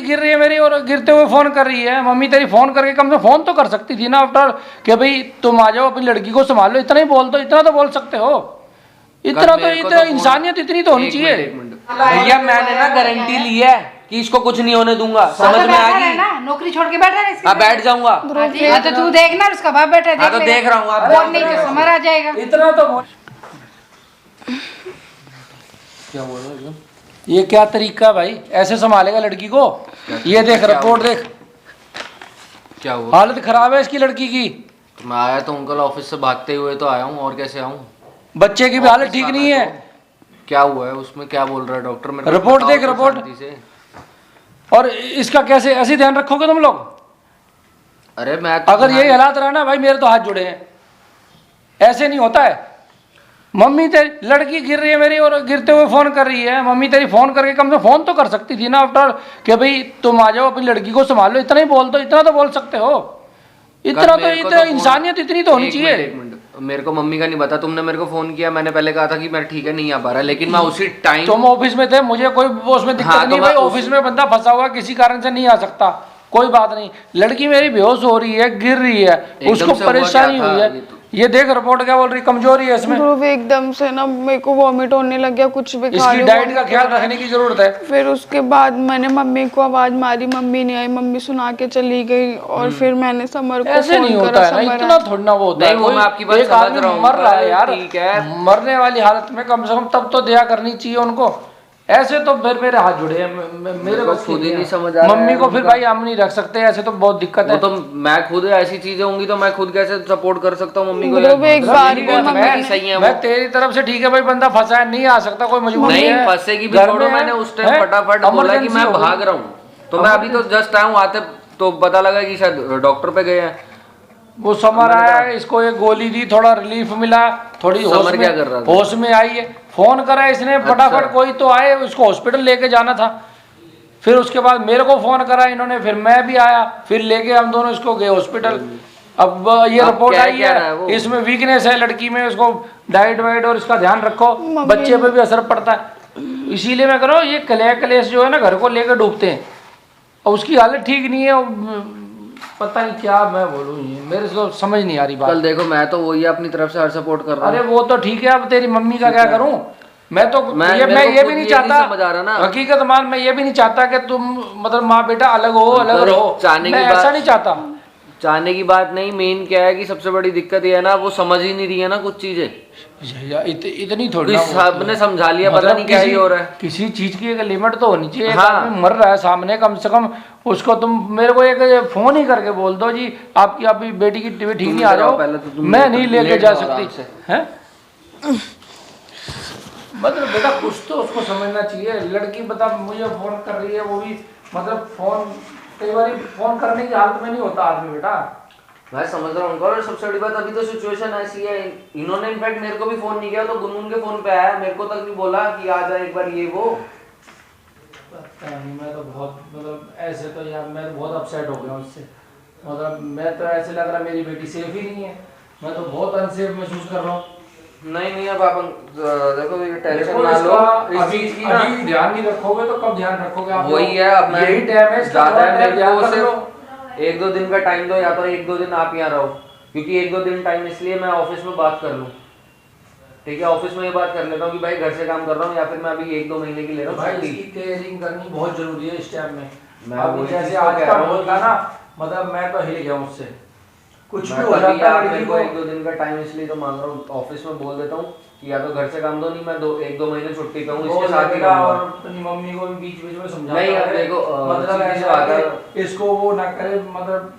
गिर रही है मेरी और गिरते हुए फोन कर रही है। मम्मी तेरी फोन करके कम से फोन तो कर सकती थी ना आफ्टर कि भाई तुम आ जाओ अपनी लड़की को संभाल लो। इतना ही बोल दो, इतना तो बोल सकते हो। इतना तो इंसानियत इतनी तो होनी चाहिए। भैया मैंने ना गारंटी ली है कि इसको कुछ नहीं होने दूंगा। समझ में आ गई ना, नौकरी छोड़ के बैठा है इसके। हाँ बैठ जाऊंगा। हाँ तो तू देखना उसका बाप बैठा है। हाँ तो देख रहा हूँ। आप और नहीं तो समझ आ जाएगा। इतना तो क्या बोल रहे हो? ये क्या तरीका भाई, ऐसे संभालेगा लड़की को? ये देख रिपोर्ट देख, क्या हुआ? हालत खराब है इसकी लड़की की। मैं आया तो अंकल ऑफिस से भागते हुए तो आया हूँ, और कैसे आऊँ? बच्चे की भी हालत ठीक नहीं है। क्या हुआ है उसमें? क्या बोल रहा है डॉक्टर? मेरे रिपोर्ट देख रिपोर्ट। और इसका कैसे ऐसे ध्यान रखोगे तुम लोग? अरे मैं अगर यही हालात रहा ना भाई, मेरे तो हाथ जुड़े हैं। ऐसे नहीं होता है। मम्मी तेरी लड़की गिर रही है मेरी और गिरते हुए फोन कर रही है। मम्मी तेरी फोन करके कम से फोन तो कर सकती थी ना आफ्टर कि भाई तुम आ जाओ अपनी लड़की को संभाल लो। इतना ही बोल दो, इतना तो बोल सकते हो। इतना तो इंसानियत इतनी तो होनी चाहिए। एक मिनट, मेरे को मम्मी का नहीं पता। तुमने मेरे को फोन किया, मैंने पहले कहा था कि मैं ठीक है नहीं आ पा रहा, लेकिन मैं उसी टाइम तुम ऑफिस में थे, मुझे कोई उसमें दिक्कत नहीं भाई। ऑफिस में बंदा फंसा हुआ किसी कारण से नहीं आ सकता, कोई बात नहीं। लड़की मेरी बेहोश हो रही है, गिर रही है, उसको परेशानी हुई है। ये देख रिपोर्ट क्या बोल रही, कमजोरी है इसमें। ध्रुव एकदम से ना मेरे को वॉमिट होने लग गया, कुछ भी खा इसकी डाइट का ख्याल रखने की जरूरत है। फिर उसके बाद मैंने मम्मी को आवाज मारी, मम्मी नहीं आई, मम्मी सुना के चली गई। और फिर मैंने समर को ऐसे नहीं होता है ना, इतना थोड़ा ना वो होता है। मैं आपकी बात एक आदमी मर रहा है यार, ठीक है, मरने वाली हालत में कम से कम तब तो दया करनी चाहिए उनको। ऐसे तो फिर मेरे हाथ जुड़े हैं, मेरे को खुद ही नहीं समझ आ रहा है। मम्मी को फिर भाई हम नहीं रख सकते, ऐसे तो बहुत दिक्कत है। तो मैं खुद ऐसी चीजें होंगी तो मैं खुद कैसे सपोर्ट कर सकता हूँ मम्मी को? एक बार मैं तेरी तरफ से ठीक है भाई, बंदा फंसा है, नहीं आ सकता, कोई मजबूरी नहीं। फंसेगी भी छोड़ो, मैंने उस टाइम फटाफट बोला कि मैं भाग रहा हूँ। तो मैं अभी तो जस्ट आया हूँ, आते तो पता लगा कि शायद डॉक्टर पे गए हैं। वो समर आया, इसको एक गोली दी, थोड़ा रिलीफ मिला, थोड़ी होश में आई है। फोन करा इसने फटाफट, कोई तो आए, उसको हॉस्पिटल लेके जाना था। फिर उसके बाद मेरे को फोन करा इन्होंने, फिर मैं भी आया, फिर लेके हम दोनों इसको गए हॉस्पिटल। अब ये रिपोर्ट आई है, इसमें वीकनेस है लड़की में, उसको डाइट वाइट और इसका ध्यान रखो, बच्चे पे भी असर पड़ता है। इसीलिए मैं कह रहा हूँ ये कलेश जो है ना घर को लेकर डूबते हैं, और उसकी हालत ठीक नहीं है। पता नहीं क्या मैं बोलूँ, मेरे तो समझ नहीं आ रही बात। कल देखो मैं तो वही अपनी तरफ से हर सपोर्ट कर रहा हूँ। अरे वो तो ठीक है, अब तेरी मम्मी का क्या करूँ मैं? तो मैं ये भी नहीं चाहता, हकीकत मान, मैं ये भी नहीं चाहता कि तुम मतलब माँ बेटा अलग हो, अलग रहो, मैं ऐसा नहीं चाहता। चाहने की बात नहीं, मेन क्या है कि सबसे बड़ी दिक्कत ये है ना, वो समझ ही नहीं रही है ना कुछ चीजें। इतनी थोड़ी सबने समझा लिया, पता नहीं क्या ही हो रहा है। किसी चीज की एक लिमिट तो होनी चाहिए। हाँ। आदमी मर रहा है सामने, कम से कम उसको तुम मेरे को एक फोन ही करके बोल दो जी आपकी बेटी की तबीयत ठीक नहीं, आ जाओ। मैं नहीं लेके जा सकती है। मतलब बेटा कुछ तो उसको समझना चाहिए। लड़की बता मुझे फोन कर रही है, वो भी मतलब फोन कई बार फोन करने की हालत में नहीं होता आदमी बेटा। मैं समझ रहा हूँ, और सबसे बड़ी बात अभी तो सिचुएशन ऐसी है, इन्होंने इनफैक्ट मेरे को भी फोन नहीं किया, तो गुनगुन के फोन पे आया, मेरे को तक नहीं बोला कि आ जाए एक बार ये वो। पता नहीं, मैं तो बहुत मतलब ऐसे तो यार मैं तो बहुत अपसेट हो गया उससे। मतलब मैं तो ऐसे लग रहा मेरी बेटी सेफ ही नहीं है, मैं तो बहुत अनसेफ महसूस कर रहा हूँ। नहीं अब आप देखो ये टेंशन ना लो, अभी ध्यान नहीं रखोगे तो कब ध्यान रखोगे आप? वही है, अब मैं यही टाइम है, ज्यादा है मेरे को, सिर्फ 1-2 दिन का टाइम दो, या तो 1-2 दिन आप यहाँ रहो, क्योंकि 1-2 दिन टाइम इसलिए मैं ऑफिस में बात कर लूँ, ठीक है? ऑफिस में ये बात कर लेता हूँ कि भाई घर से काम कर रहा हूँ, या फिर मैं अभी 1-2 महीने की ले रहा हूँ। इसकी केयरिंग करनी बहुत जरूरी है इस टाइम में। मैं जैसे आज का बोलता ना, मतलब मैं तो हिल गया उससे, कुछ भी हो जाता है। मेरे को 1-2 दिन का टाइम इसलिए तो मांग रहा हूँ, ऑफिस में बोल देता हूँ कि या तो घर से काम दो, नहीं मैं 1-2 महीने छुट्टी पे हूँ, इसके साथ ही और अपनी मम्मी को भी बीच बीच में समझाता नहीं। अब देखो मतलब ऐसा इसको वो ना करे, मतलब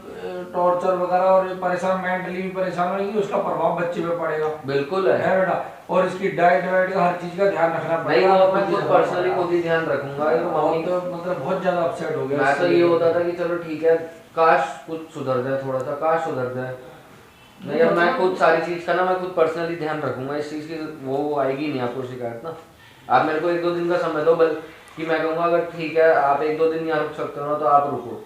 टॉर्चर वगैरह और परेशान, मेंटली भी परेशान होगी, उसका प्रभाव बच्चे पे पड़ेगा। बिल्कुल है बेटा, और इसकी डाइट वाइट का हर चीज का ध्यान रखना पड़ेगा। मैं खुद पर्सनली खुद ही ध्यान रखूंगा। मम्मी तो मतलब बहुत ज्यादा अपसेट हो गया। मैं तो ये होता था कि चलो ठीक है, काश कुछ सुधर जाए, थोड़ा सा काश सुधर जाए। नहीं, अब मैं खुद सारी चीज का ना मैं खुद पर्सनली ध्यान रखूंगा, इस चीज की वो आएगी नहीं आपको शिकायत ना। आप मेरे को 1-2 दिन का समय दो, बल्कि मैं कहूँगा अगर ठीक है आप 1-2 दिन यहाँ रुक सकते हो ना तो आप रुको,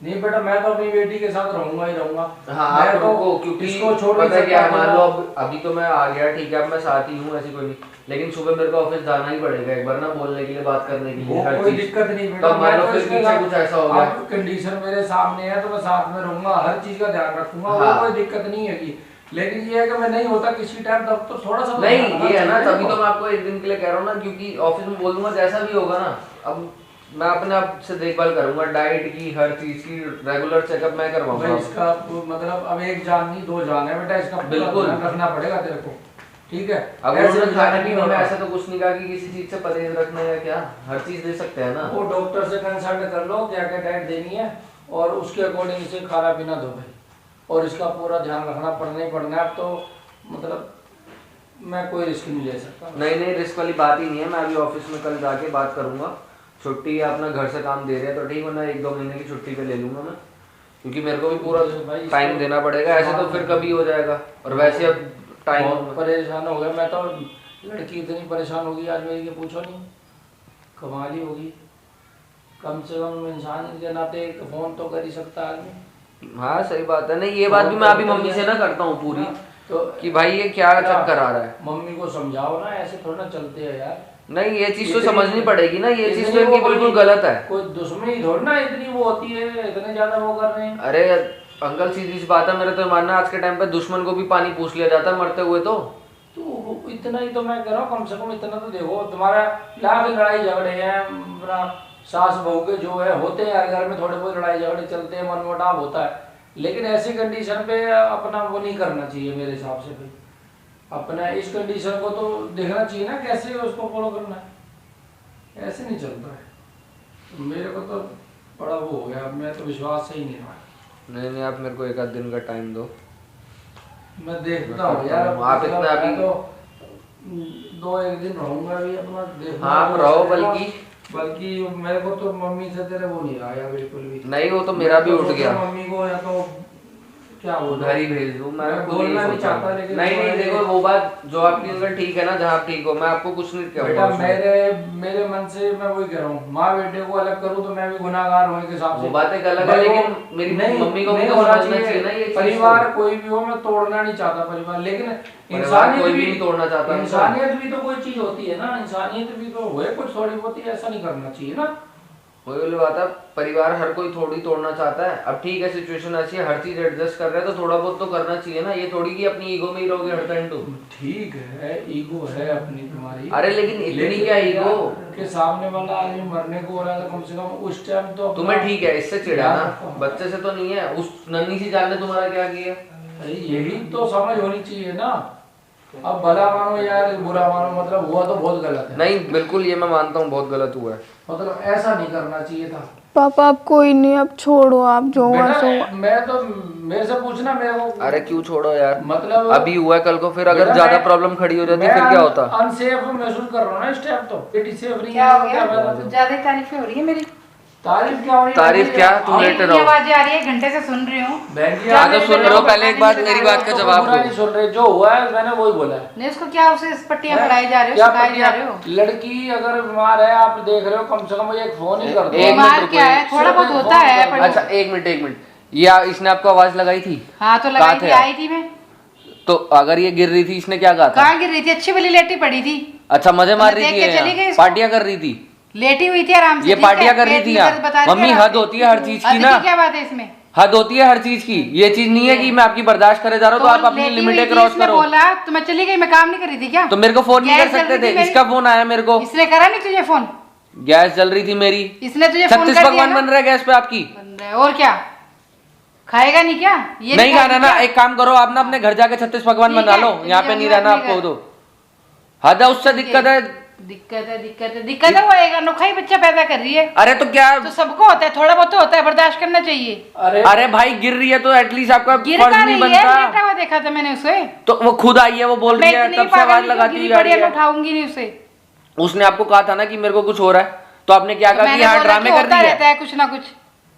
नहीं बेटा, मैं तो अपनी बेटी के साथ रहूंगा ही रहूंगा। हाँ मैं आप तो रुको, क्योंकि इसको छोड़ नहीं पता है क्या है, सकता मान मेरा। लो अब अभी तो मैं आ गया, ठीक है, अब मैं साथ ही हूँ, ऐसी कोई नहीं, लेकिन सुबह मेरे को ऑफिस जाना ही पड़ेगा एक बार ना, बोलने के लिए, बात करने के लिए, वो हर कोई चीज। दिक्कत नहीं तो बेटा, मान लो मैं तो फिर इसके पीछे साथ- कुछ ऐसा हो गया, अब कंडीशन मेरे सामने है तो मैं साथ में रहूंगा, हर चीज का ध्यान रखूंगा, हाँ। वो कोई दिक्कत नहीं है कि, लेकिन ये है कि मैं नहीं होता किसी टाइम, तब तो थोड़ा सा नहीं ध्यान रखना ये है ना, चाहिए तभी तो देखो। मैं आपको एक दिन के लिए कह रहा हूँ ना, क्योंकि ऑफिस में बोल दूंगा जैसा भी होगा ना, अब मैं अपने आप से देखभाल करूंगा, डाइट की, हर चीज की रेगुलर चेकअप मैं भाई करवाऊंगा। इसका मतलब अब एक जान नहीं दो जान है बेटा, इसका पूरा बिल्कुल। ध्यान रखना पड़ेगा तेरे को, ठीक है। अब ऐसे उन्होंने गुजारा खाने नहीं पीने में होगा। ऐसा तो कुछ नहीं कहा कि किसी चीज से परहेज रखना है या क्या, हर चीज दे सकते हैं ना। वो डॉक्टर से कंसल्ट कर लो क्या क्या डाइट देनी है, और उसके अकॉर्डिंग इसे खाना पीना दो भाई, और इसका पूरा ध्यान रखना पड़ना ही पड़ना है। अब तो मतलब मैं कोई रिस्क नहीं ले सकता। नहीं रिस्क वाली बात ही नहीं है, मैं अभी ऑफिस में कल जाके बात करूंगा, छुट्टी या अपना घर से काम दे रहे हैं तो ठीक, वरना 1-2 महीने की छुट्टी पे ले लूंगा मैं, क्योंकि मेरे को भी पूरा भाई टाइम देना पड़ेगा, ऐसे तो फिर कभी हो जाएगा, और वैसे अब बहुत टाइम परेशान हो गया मैं तो, लड़की इतनी परेशान होगी आज मेरी कि पूछो नहीं, कमाल ही होगी। कम से कम इंसान के नाते एक फोन तो कर ही सकता है आदमी। हाँ सही बात है, नहीं ये बात भी मैं अभी मम्मी से ना करता हूँ पूरी, तो कि भाई ये क्या चक्कर आ रहा है। मम्मी को समझाओ ना, ऐसे थोड़ा ना चलते हैं यार। नहीं ये चीज तो इतनी- समझनी पड़ेगी ना, ये चीज तो इतनी इनकी वो बिल्कुल कोई- गलत है। कोई दुश्मनी थोड़ी ना इतनी वो होती है, इतने ज्यादा वो कर रहे हैं। अरे अंकल सीधी सी बात है, मेरा तो मानना है आज के टाइम पे दुश्मन को भी पानी पूछ लिया जाता है मरते हुए तो इतना ही तो मैं कह रहा हूँ, कम से कम इतना तो देखो, तुम्हारा लाख लड़ाई झगड़े हैं अपना सास बहू के जो है होते हैं, हर घर में थोड़े बहुत लड़ाई झगड़े चलते हैं, मनमुटाव होता है, लेकिन ऐसी कंडीशन पे अपना वो नहीं करना चाहिए मेरे हिसाब से भाई। अपना इस कंडीशन को तो देखना चाहिए ना, कैसे उसको फॉलो करना है, ऐसे नहीं चलता है। मेरे को तो बड़ा वो हो गया, अब मैं तो विश्वास से ही नहीं रहा। नहीं आप मेरे को 1-आध दिन का टाइम दो, मैं देखता हूँ यार, आप इतना मैं अभी तो 2-1 दिन रहूंगा अभी अपना, देखूंगा। हाँ, आप रहो, बल्कि मेरे को तो मम्मी से तेरे वो नहीं आया बिल्कुल भी। नहीं वो तो मेरा भी मैं उठ तो गया, मम्मी को या तो क्या बोल घर ही भेज दूं, मैं मैं खुद बोलना यही नहीं सोचा चाहता, हूं। लेकिन नहीं मैं- देखो वो बात जो आपकी अंकल ठीक है ना, जहाँ आप ठीक हो, मैं आपको कुछ नहीं बेटा, कहूंगा उसमें। मेरे मन से मैं वही कह रहा हूँ, माँ बेटे को अलग करूँ तो मैं भी गुनाहगार हूँ एक हिसाब वो से। बात एक अलग है, भाई लेकिन वो- मेरी नहीं, मम्मी को भी नहीं तो होना समझना चाहिए ना ये चीज तो। परिवार कोई भी हो, मैं तोड़ना नहीं चाहता परिवार, लेकिन परिवार इंसानियत कोई भी नहीं तोड़ना चाहता। इंसानियत भी तो कोई चीज होती है ना, इंसानियत भी तो हुए कुछ थोड़ी बहुत ही, ऐसा नहीं करना चाहिए ना। वही वाली बात है, परिवार हर कोई थोड़ी तोड़ना चाहता है, अब ठीक है सिचुएशन ऐसी है, हर चीज एडजस्ट कर रहे हैं तो थोड़ा बहुत तो करना चाहिए ना, ये थोड़ी कि अपनी ईगो में ही रहोगे हर टाइम तो। ठीक है, ईगो है अपनी तुम्हारी, अरे लेकिन इतनी क्या ईगो के सामने वाला आदमी मरने को हो रहा है तो कम से कम उस टाइम तो अपना- तुम्हें ठीक है इससे चिढ़ा यार, ना, बच्चे से तो नहीं है, उस नन्ही सी जान ने तुम्हारा क्या किया। अरे यही तो समझ होनी चाहिए ना। अब भला मानो यार बुरा मानो, मतलब हुआ तो बहुत गलत है, नहीं बिल्कुल ये मैं मानता हूँ बहुत गलत हुआ है। मतलब ऐसा नहीं करना चाहिए था। पापा अब कोई नहीं, अब छोड़ो, आप जो हुआ सो हुआ। बेटा, मैं तो मेरे से पूछना मेरे को, अरे क्यों छोड़ो यार, मतलब अभी हुआ है, कल को फिर अगर बेटा, ज्यादा मैं- प्रॉब्लम खड़ी हो जाती मैं फिर क्या होता। अनसेफ महसूस कर रहा हूँ ना इस टाइम, तो बेटी सेफ नहीं क्या है, हो गया? फायदा? कुछ ज्यादा ही तारीफें हो रही है मेरी। तारीफ क्या हो रही है? तारीफ क्या? तुम हाँ, लेटे इतनी रहो। आवाजें आ रही है, घंटे से सुन रही हूँ। बहन जी, क्या आप मेरे तो सुन बेटे रहे हो, को पहले एक बात मेरी बात का तो जवाब बुरा दो। नहीं सुन रहे, जो हुआ है मैंने वही बोला है। नहीं उसको क्या, उसे पट्टियां पढ़ाई जा रहे हो, क्या सिखाई जा पट्टियां? रहे हो। लड़की अगर बीमार है, आप देख रहे हो, कम से कम एक फोन ही कर दो। एक मिनट बीमार रुको, क्या है, थोड़ा बहुत होता है पर- अच्छा एक मिनट, ये इसने आपको आवाज लगाई थी? हाँ तो कहाँ लगाई थे थी, आप? आई थी मैं। तो अगर ये गिर रही थी इसने क्या कहा था? कहाँ गिर रही थी? अच्छी वाली लेटी पड़ी थी, अच्छा मजे मार मैं रही देख के चली गई थी, इसको। पार्टियां कर रही थी, लेटी हुई थी आराम से। ये ठीक है? पार्टियां कर रही पेट थी में यहाँ। दर्द बता रही मम्मी आराम हद से। होती है हर चीज की हद ना, की क्या बात है इसमें? हद होती है हर चीज की, ये चीज नहीं है कि मैं आपकी बर्दाश्त करे जा रहा हूँ तो आप अपनी लेटी हुई लिमिटें थी, क्रॉस इसने करो। बोला तो मैं चली गई, मैं काम नहीं कर रही थी क्या? तो मेरे को फोन नहीं कर गैस जल सकते रही थे, थी मेरी। इसका फोन आया मेरे को, इसने करा नहीं तुझे फोन? गैस जल रही थी मेरी, इसने तुझे फोन 36 कर दिया पकवान ना? बन रहा है गैस पे आपकी। बन रहा है, और क्या खाएगा नहीं क्या? ये नहीं खाना खाएगा ना, क्या? एक काम करो आप ना अपने घर जाके 36 पकवान ठीक बना है, लो, तो यहाँ पे ये नहीं अपने रहना घर। आपको। तो हद है, उससे दिक्कत है। दिक्कत है, वो एक अनोखा ही बच्चा पैदा कर रही है। अरे तो क्या, तो सबको होता है, थोड़ा बहुत तो होता है, बर्दाश्त करना चाहिए। अरे अरे भाई गिर रही है तो एटलीस्ट आपका गिर फर्ज का नहीं नहीं है, लेटा बनता। हुआ देखा था मैंने उसे। तो वो खुद आई है, वो बोल मैं रही है, इतनी तब से आवाज पागल नहीं लगाती हूँ, हुई गिरी आ पड़ी रही है, मैं है। उठाऊंगी नहीं उसे। उसने आपको कहा था ना कि मेरे को कुछ हो रहा है, तो आपने क्या तो कहा कि मैंने यहाँ बोला ड्रामे कि कर होता रही रहता है, है कुछ ना कुछ।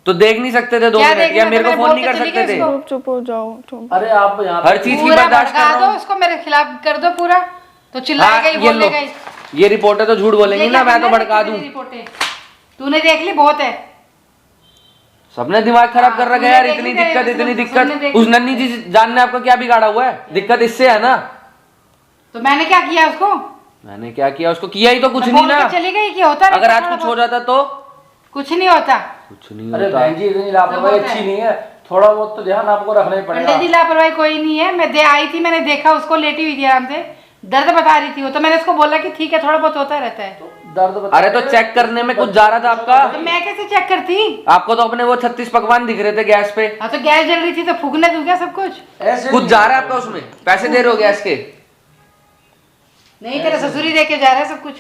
तो देख नहीं सकते थे 2 क्या मिनट, देखना या था? मेरे को मैं फोन बोल नहीं के कर चली सकते गई थे? उसको। चुप हो जाओ, चुप। अरे आप यहाँ हर चीज की पूरा बर्दाश्त भड़का कर दो रहा हूँ। उसको, मेरे खिलाफ कर दो पूरा, तो चिल्लाएगा ही, हाँ, ये लो, बोलेगा ही। ये रिपोर्टर तो झूठ बोलेंगी ये ना, क्या मैं तो तुमने भड़का देखी दूं। मेरी रिपोर्टें? तूने देख ली, बहुत है। सबने दिमाग खराब कर रखा है यार, इतनी देखी दिक्कत जाएगी, इतनी सबने दिक्कत। देखी उस नन्ही जी जान ने आपको क्या बिगाड़ा हुआ है? दिक्कत इससे है ना। तो मैंने क्या किया उसको? मैंने क्या किया? उसको किया ही तो कुछ मैं नहीं बोल ना। के चली गई कि होता अगर रहता आज थोड़ा कुछ हो बहुत। जाता तो कुछ नहीं होता। कुछ नहीं अरे होता। बहन जी इतनी लापरवाही सब होता अच्छी है। नहीं है, थोड़ा बहुत तो ध्यान आपको रखना ही पड़ेगा। पंडित जी लापरवाही कोई नहीं है। मैं दे आई थी, मैंने देखा उसको लेटी हुई थी आराम से, दर्द बता रही थी वो, तो मैंने उसको बोला कि ठीक है थोड़ा बहुत होता रहता है। दर्द बता अरे तो चेक करने में कुछ जा रहा था आपका? तो मैं कैसे चेक करती? आपको तो अपने वो 36 पकवान दिख रहे थे गैस पे। हाँ तो गैस जल रही थी तो फूकने दूं क्या सब कुछ? ऐसे कुछ नहीं जा रहा है आपका उसमें? पैसे दे रहे हो गैस के? नहीं, तेरा ससुर ही देके जा रहा है सब कुछ,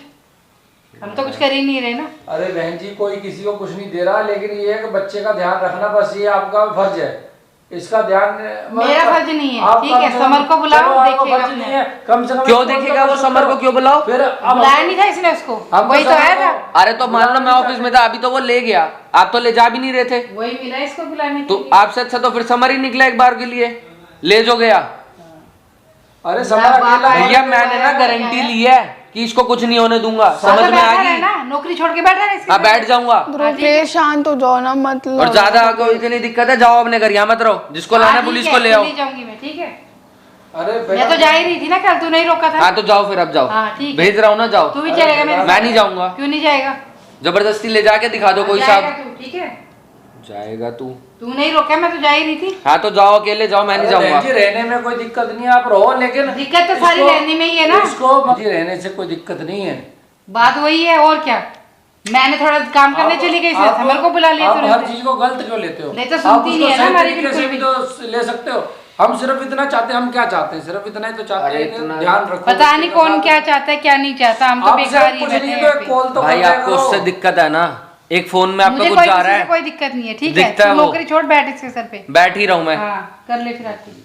हम तो कुछ कर ही नहीं रहे ना। अरे बहन जी कोई किसी को कुछ नहीं दे रहा, लेकिन ये है कि बच्चे का ध्यान रखना, बस ये आपका फर्ज है। इसका ध्यान मेरा फर्ज नहीं है, आप ठीक है, कम से कम- समर को बुलाओ, चलो, आपको देखेगा फर्ज अपने। नहीं है, कम से कम क्यों एक फोन देखेगा तो वो कर समर को? सकते क्यों बुलाओ? फिर अब बुलाया नहीं था इसने उसको, हम तो वही तो समर आया को- था। अरे तो मान लो मैं ऑफिस में था, अभी तो वो ले गया, आप तो ले जा भी नहीं रहे थे। वही मिला इसको बुलाने के तो लिए। आपसे अच्छा तो फिर समर ही निकला एक बार के लिए, ले जो गया। अरे समर अकेला भैया मैंने ना गारंटी ली है कि इसको कुछ नहीं होने दूंगा, समझ हाँ तो में आ बैठा है गई? ना, नौकरी छोड़ के बैठा है इसके हाँ साथ। बैठ जाऊंगा। ध्रुव प्लीज शांत हो जाओ ना, मतलब और ज्यादा कोई इतनी दिक्कत है, जाओ अपने घर, यहाँ मत रहो। जिसको हाँ, लाना है ठीक पुलिस है, को ले आओ। चली जाऊंगी मैं, ठीक है। अरे मैं तो जा ही रही थी ना कल, तू नहीं रोका था। हाँ तो जाओ फिर, अब जाओ। हाँ, ठीक है। भेज रहा हूँ ना, जाओ। तू भी चलेगा मेरे मैं साथ? नहीं जाऊंगा। क्यों नहीं जाएगा? जबरदस्ती ले जाके दिखा दो कोई जाएगा साहब। तू, ठीक है। जाएगा तू? तू नहीं रोका, मैं तो जा ही रही थी। हाँ तो जाओ, अकेले जाओ, मैं नहीं अरे बहन जाऊंगा। जी रहने में कोई दिक्कत नहीं है, आप रहो, लेकिन दिक्कत तो सारी इसको- रहने में ही है ना। इसको जी रहने से कोई दिक्कत नहीं है। बात वही है, और क्या। मैंने थोड़ा काम करने आप- चली गई, आप- समर को बुला लिया आप हर तुरंत। चीज को गलत क्यों लेते हो? नहीं तो आप सुनती उसको नहीं है ना सही हमारी तरीके से बिल्कुल भी भी। तो ले सकते हो। हम सिर्फ इतना चाहते हैं, हम क्या चाहते हैं, सिर्फ इतना ही तो चाहते अरे हैं कि इतना- ध्यान रखो। पता बच्चे नहीं के कौन साथ। क्या चाहता है क्या नहीं चाहता, हम तो आप बेकार सिर्फ ही कुछ बैठे नहीं हैं तो यहाँ एक पे। कॉल तो भाई कर दिया आपको करो। उससे दिक्कत है ना, एक फोन में आपका मुझे कुछ कोई जा किसी रहा से है, कोई दिक्कत नहीं है, ठीक है। दिखता है तू वो। नौकरी छोड़, बैठ इसके सर पे। बैठ ही रहा हूँ मैं। हाँ कर ले फिर आके।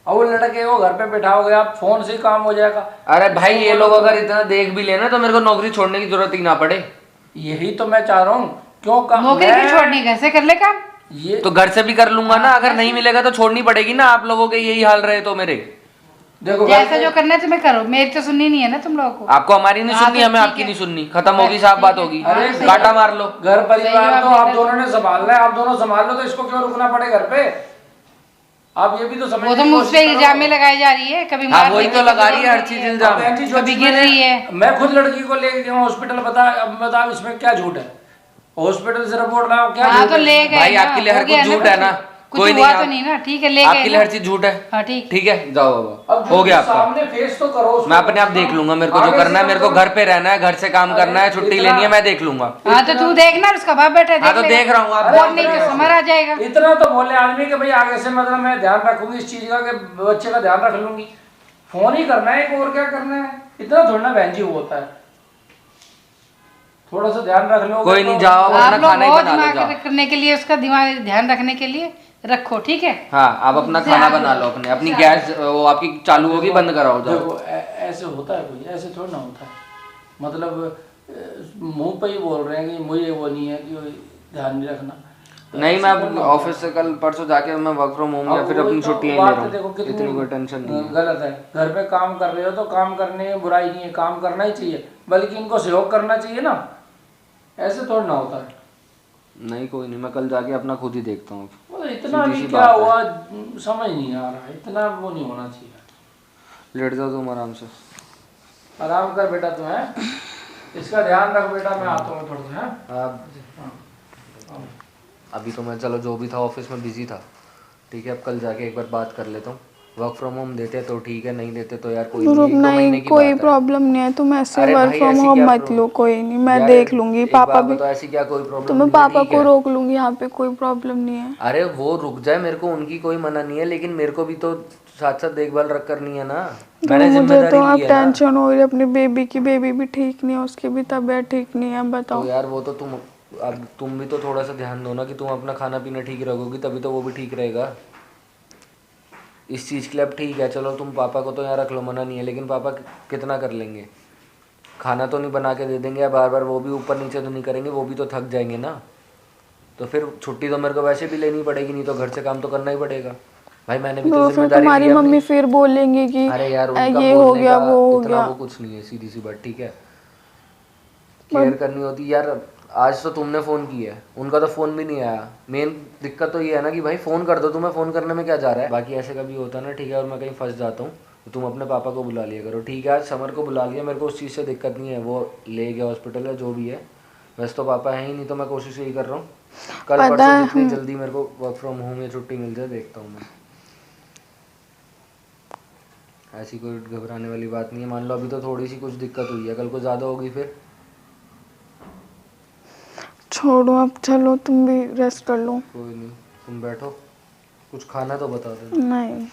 और वो लड़के को घर पे बैठाओगे आप, फोन से ही काम हो जाएगा। अरे भाई ये लोग अगर इतना देख भी लेना तो मेरे को नौकरी छोड़ने की जरूरत ही ना पड़े। यही तो मैं चाह रहा हूँ। क्यों काम नौकरी क्यों छोड़नी, घर से कर ले काम। ये तो घर से भी कर लूंगा ना, अगर नहीं मिलेगा तो छोड़नी पड़ेगी ना। आप लोगों के यही हाल रहे तो मेरे। देखो जैसा जो करना है तुम्हें करो, मेरी तो सुननी नहीं है ना तुम लोगों को। आपको हमारी नहीं हाँ, सुननी, तो हमें ठीक आपकी है। नहीं सुननी, खत्म होगी साहब, बात होगी। अरे सही काटा है। मार लो। घर परिवार सही तो बात आप है। दोनों ने संभालना है, आप दोनों संभाल लो, तो इसको क्यों रुकना पड़े घर पे? आप ये भी तो समझ वो तो मुझ पे इल्जाम में लगाई जा रही है, कभी हाँ मार वही देती तो है, लगा कभी रही है हर मार चीज देती है। इल्जाम। बहन जी, जो कभी चीज़ गिर मैंने- रही है। मैं खुद लड़की को लेके गया हॉस्पिटल, बता इसमें क्या झूठ है? हॉस्पिटल से रिपोर्ट लाओ, क्या हाँ झूठ तो है? ले गए भाई ना, आपके लिए हर हो गया कुछ झूठ है ना, कुछ कोई हुआ नहीं। तो आप- नहीं ना, ठीक है ले गए आपके लिए ना। हर चीज झूठ है। हाँ ठीक। ठीक है जाओ बाबा, अब हो गया आपका। सामने फेस तो करो उसको। मैं अपने आप देख लूंगा, मेरे को जो आगे करना है, से मेरे को करो। घर पे रहना है, घर से काम करना है, छुट्टी इतना- लेनी है, मैं देख लूंगा। हाँ तो तू देखना, उसका बाप बैठा है, हाँ तो लेगा। देख रहा हूँ, आप अरे और नहीं तो समर आ जाएगा। इतना तो बोले आदमी कि भाई आगे से मतलब मैं ध्यान रखूंगी इस चीज का, कि बच्चे का ध्यान रख लूंगी। फोन ही करना है, एक और क्या करना है? इतना थोड़ा ना बहन जी वो होता है। थोड़ा सा ध्यान रख लो। कोई नहीं, जाओ अपना आप लोग खाना ही बहुत बना लो, दिमाग जाओ। करने के लिए, उसका दिमाग ध्यान रखने के लिए रखो, ठीक है। हाँ आप अपना खाना बना लो, अपनी गैस वो आपकी चालू होगी, बंद कराओ, जाओ। देखो ऐसे होता है कोई, ऐसे थोड़ा ना होता है। मतलब मुंह पे ही बोल रहे हैं कि मुझे वो नहीं है कि ध्यान नहीं रखना। तो नहीं ऐसे मैं थोड़ा अब ना होता ऑफिस से कल परसों जाके मैं वर्क फ्रॉम होम या अब फिर वही अपनी तो छुट्टियां बात ले है, रहा देखो हूँ, कितनी इतनी कोई टेंशन नहीं है। गलत है। घर पे काम कर रहे हो तो काम करने में बुराई नहीं है, काम करना ही चाहिए, बल्कि इनको सहयोग करना चाहिए ना। ऐसे थोड़ा ना होता है। नहीं कोई नहीं, मैं कल जाके अपना खुद ही देखता हूँ। मतलब इतना सीधी भी सी क्या बात है। हुआ समझ नहीं आ रहा है, इतना वो नहीं होना चाहिए। लेट जाओ तुम आराम से। आराम कर बेटा तू, है इसका ध्यान रख बेटा, मैं आता हूँ थोड़ा सा। आप अभी तो मैं चलो जो भी था ऑफिस में बिजी था, ठीक है। अब कल जाके एक बार बात कर लेता हूँ। वर्क फ्रॉम होम देते तो ठीक है, नहीं देते तो यार कोई नहीं, ध्रुव एक दो महीने नहीं की कोई बात है। प्रॉब्लम नहीं है, तुम ऐसे अरे वर्क भाई, फ्रॉम ऐसी होम क्या मत प्रॉब्लम? लो, कोई नहीं, मैं यार, देख लूंगी। एक पापा बात भी बताओ, ऐसी क्या कोई प्रॉब्लम? तो मैं नहीं है, पापा ठीक को है। रोक लूंगी, यहाँ पे कोई प्रॉब्लम नहीं है। अरे वो रुक जाए, मेरे को उनकी कोई मना नहीं है, लेकिन मेरे को भी तो साथ साथ देखभाल रख करनी है ना। मैंने मुझे तो जिम्मेदारी अब ली है ना। टेंशन हो रही है अपनी बेबी की, बेबी भी ठीक नहीं है, उसकी भी तबीयत ठीक नहीं है, बताओ। तो यार वो तो अब तुम भी तो थोड़ा सा ध्यान दो ना, कि तुम अपना खाना पीना ठीक रखोगी तभी तो वो भी ठीक रहेगा। इस चीज़ के लिए अब ठीक है, चलो तुम पापा को तो यहाँ रख लो, मना नहीं है, लेकिन पापा कितना कर लेंगे? खाना तो नहीं बना के दे देंगे, या बार बार वो भी ऊपर नीचे तो नहीं करेंगे, वो भी तो थक जाएंगे ना। तो फिर छुट्टी तो मेरे को वैसे भी लेनी पड़ेगी, नहीं तो घर से काम तो करना ही पड़ेगा। भाई मैंने भी तो फिर जिम्मेदारी तुम्हारी ली है मम्मी अपनी। फिर बोलेंगी कि अरे यार उनका ये हो बोलने गया का वो हो इतना गया। वो कुछ नहीं है, सीधी सी बात, ठीक है। केयर करनी होती यार, आज तो तुमने फ़ोन किया है, उनका तो फ़ोन भी नहीं आया। मेन दिक्कत तो ये है ना कि भाई फ़ोन कर दो, तुम्हें फ़ोन करने में क्या जा रहा है। बाकी ऐसे कभी होता है ना, ठीक है, और मैं कहीं फंस जाता हूँ तो तुम अपने पापा को बुला लिया करो, ठीक है। आज समर को बुला लिया, मेरे को उस चीज़ से दिक्कत नहीं है, वो ले गया हॉस्पिटल या जो भी है। वैसे तो पापा है ही नहीं, तो मैं कोशिश यही कर रहा हूँ कल परसों जितनी जल्दी मेरे को वर्क फ्रॉम होम या छुट्टी मिल जाए देखता हूँ मैं। ऐसी कोई घबराने वाली बात नहीं है। मान लो अभी तो थोड़ी सी कुछ दिक्कत हुई है, कल को ज़्यादा होगी फिर। छोड़ो अब, चलो तुम भी रेस्ट कर लो। कोई नहीं, तुम बैठो, कुछ खाना तो बता दो। नहीं